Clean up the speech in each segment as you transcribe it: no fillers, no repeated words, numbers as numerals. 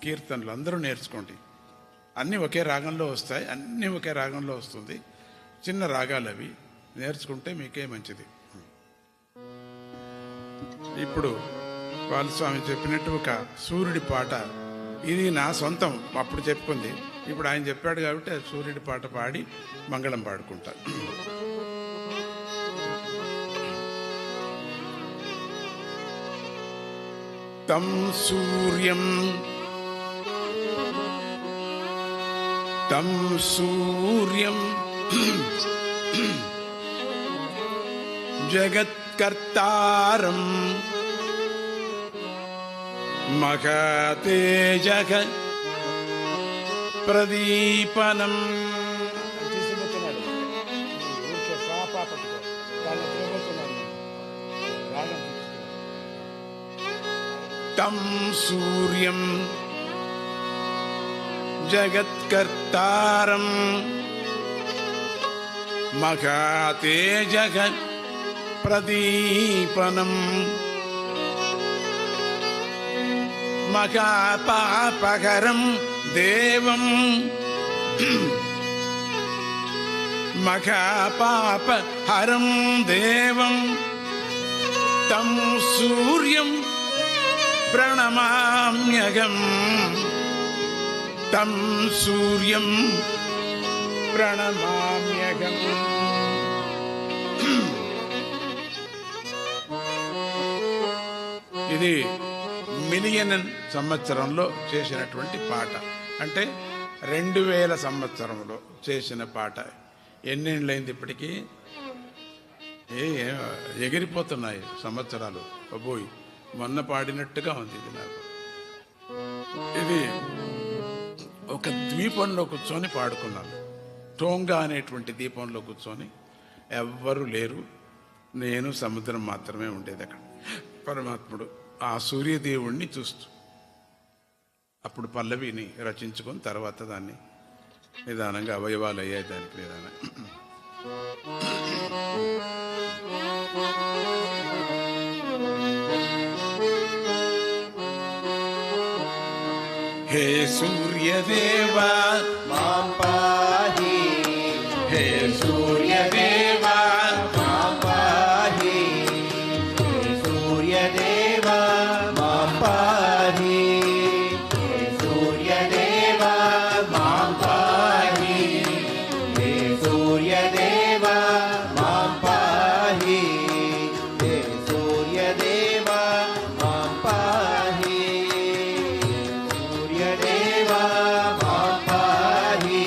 కీర్తనలు అందరూ నేర్చుకోండి. అన్నీ ఒకే రాగంలో వస్తాయి, అన్నీ ఒకే రాగంలో వస్తుంది. చిన్న రాగాలు అవి నేర్చుకుంటే మీకే మంచిది. ఇప్పుడు బాలస్వామి చెప్పినట్టు ఒక సూర్యుడి పాట, ఇది నా సొంతం, అప్పుడు చెప్పుకుంది. ఇప్పుడు ఆయన చెప్పాడు కాబట్టి ఆ సూర్యుడి పాట పాడి మంగళం పాడుకుంటా. తం సూర్యం తం సూర్యం జగత్కర్తారం మహతేజః ప్రదీపనం. తం సూర్యం జగత్కర్తారం మహతేజః ప్రదీపనం మహాపాపహరం దేవం మహాపాపహరం దేవం తం సూర్యం ప్రణమామ్యహం తం సూర్యం ప్రణమామ్యహం. ఇది మిలియన్ సంవత్సరంలో చేసినటువంటి పాట, అంటే 2000 సంవత్సరంలో చేసిన పాట. ఎన్నేళ్ళైంది ఇప్పటికీ? ఎగిరిపోతున్నాయి సంవత్సరాలు. అబ్బోయ్, మొన్న పాడినట్టుగా ఉంది ఇది నాకు. ఇది ఒక ద్వీపంలో కూర్చొని పాడుకున్నాను. టోంగా అనేటువంటి ద్వీపంలో కూర్చొని, ఎవ్వరూ లేరు, నేను సముద్రం మాత్రమే ఉండేది అక్కడ. పరమాత్ముడు ఆ సూర్యదేవుణ్ణి చూస్తూ అప్పుడు పల్లవిని రచించుకొని తర్వాత దాన్ని నిదానంగా అవయవాలు అయ్యాయి దానికి నిదానం. హే సూర్యదేవా మాం పాహి, హే సూర్యదేవా మాం పాహి, హే సూర్యదేవా మాం పాహి, హే సూర్యదేవా మాం పాహి, హే సూర్యదేవా మాం పాహి, హే సూర్యదేవా మాం పాహి, సూర్యదేవా మాం పాహి,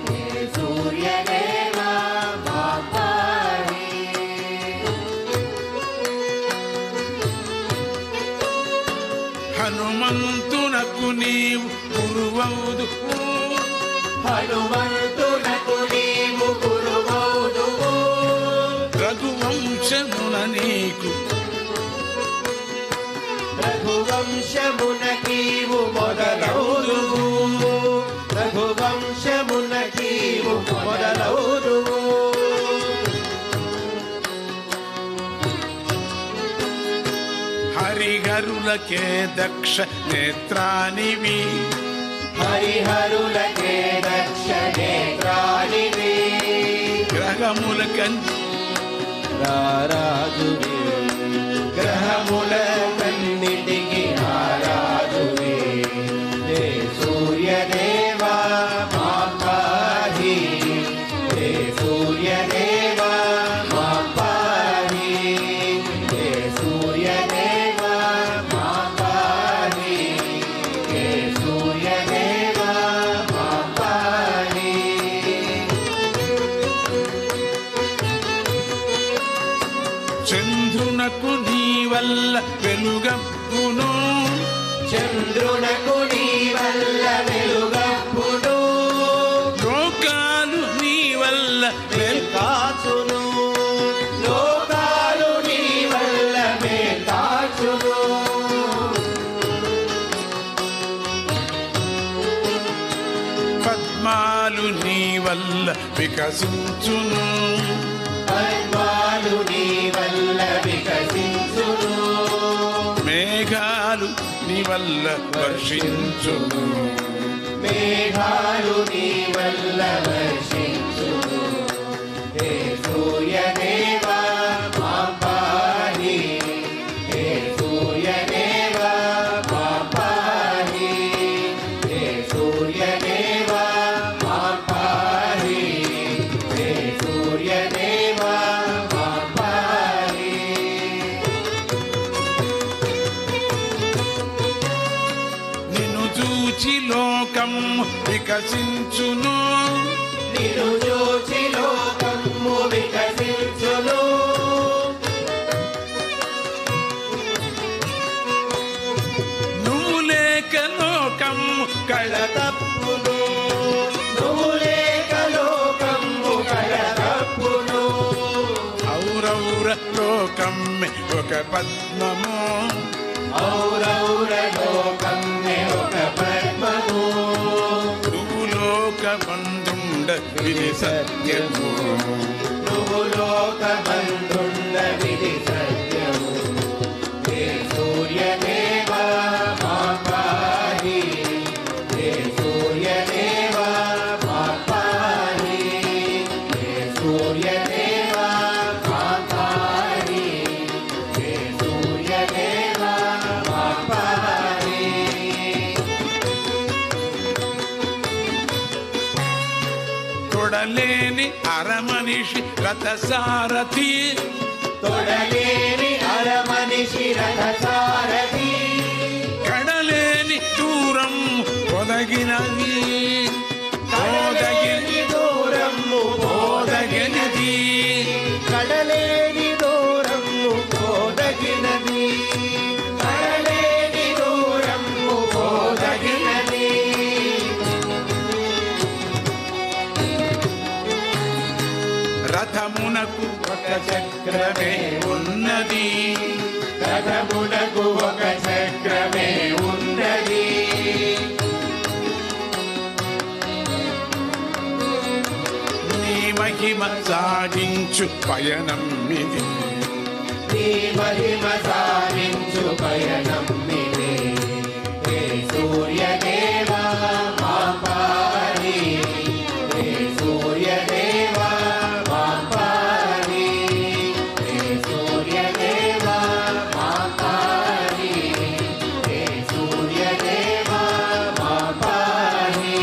హే సూర్యదేవా మాం పాహి. హనుమంతునకు నీవు గురువౌదు, హనుమంతునకు నీవు గురువౌదువు, రఘువంశమున నీకు రఘువంశమునకీవు మొదలౌదువు, రఘువంశమునకీవు మొదలౌదువు. హరిహరులకే దక్ష నేత్రానివి, హరిహరులకే దక్షనేత్రానివి, గ్రహములకన్ రారాజువి, గ్రహములకన్నిటికి రారాజువి. హే సూర్యదేవా మాం పాహి, హే సూర్యదేవా మాం పాహి, హే సూర్యదేవా మాం పాహి, హే సూర్యదేవా మాం పాహి. చంద్రునకు నీ వల్ల వెలుగప్పును, చంద్రునకు నీ వల్ల వెలుగప్పును, లోకాలు నీ వల్ల కాచును, లోకాలు నీ వల్ల కాచును. పద్మాలు నీ వల్ల వికసించును, పద్మాలు నీ వల్ల వికసించును, మేఘాలు నీ వల్ల వర్షించును. మేఘాలు నీ వల్ల వర్షించును. హే సూర్యదేవా మా పాహి, హే సూర్యదేవా మా పాహి, హే సూర్యదేవా మా పాహి, హే సూర్యదేవా మా పాహి. నిన్ను చూచి లోకం వికసించును. నిన్ను చూచి లోకము వికసించును. నువ్వు లేక లోకం కళతప్పును. నువ్వు లేక లోకము కళతప్పును. ఔరౌర లోకం ఒక పద్మము. ఔరౌర లోకమ్మె ఒక పద్మము. నువ్వు లోక బంధుండ విధి సత్యము. నువ్వు లోక బంధుండ విధి సత్యము. హే సూర్యదేవా మా పాహి, హే సూర్యదేవా మా పాహి, హే సూర్యదేవా మా పాహి, హే సూర్యదేవా మా పాహి. తొడలేని అరమనిషి రథసారథి. తొడలేని అరమనిషి రథసారథి. కడలేని దూరం పొదగినది. కడలేని దూరము పొదగినది. కడలేని దూరము పోదగినది. కడలేని దూరము పోదగినది. రథమునకు ఒక చక్రమే ఉన్నది. రథమునకు ఒక చక్రమే ఉన్నది. నీ మహిమ సాగించు పయనం ఇది. నీ మహిమ సాగించు పయనం ఇదే. హే సూర్యదేవా మా పాహి, హే సూర్యదేవా మా పాహి, హే సూర్యదేవా మా పాహి, హే సూర్యదేవా మా పాహి.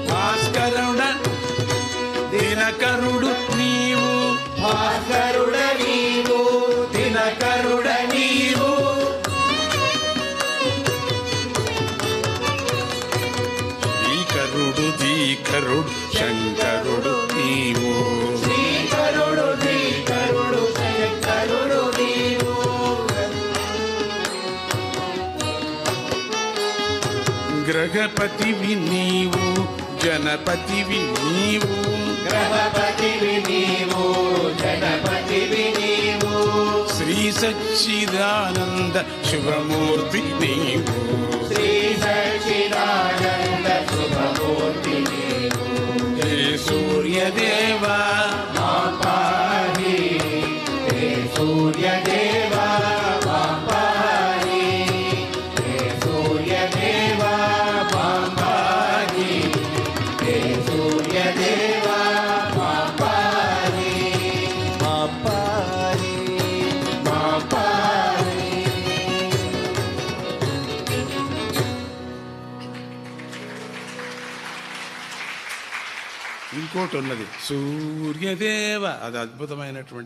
భాస్కరుడ దినకరుడు నీవు. భాస్కరుడ నీవు, దినకరుడ నీవు. శ్రీకరుడు ధీకరుడు శంకరుడు నీవు. శ్రీకరుడు ధీకరుడు శంకరుడు నీవు. గ్రహపతివి నీవు, జనపతివి నీవు. గ్రహపతివి నీవు, జనపతివి నీవు. శ్రీ సచ్చిదానంద శుభమూర్తి నీవు. శ్రీ సచ్చిదానంద శుభమూర్తి నీవు. హే సూర్యదేవా మా పాహి, హే సూర్యదేవా మా పాహి, హే సూర్యదేవా మా పాహి, హే సూర్యదేవా మా పాహి, మా పాహి, మా పాహి. ఇంకోటి ఉన్నది సూర్యదేవ. అది అద్భుతమైనటువంటి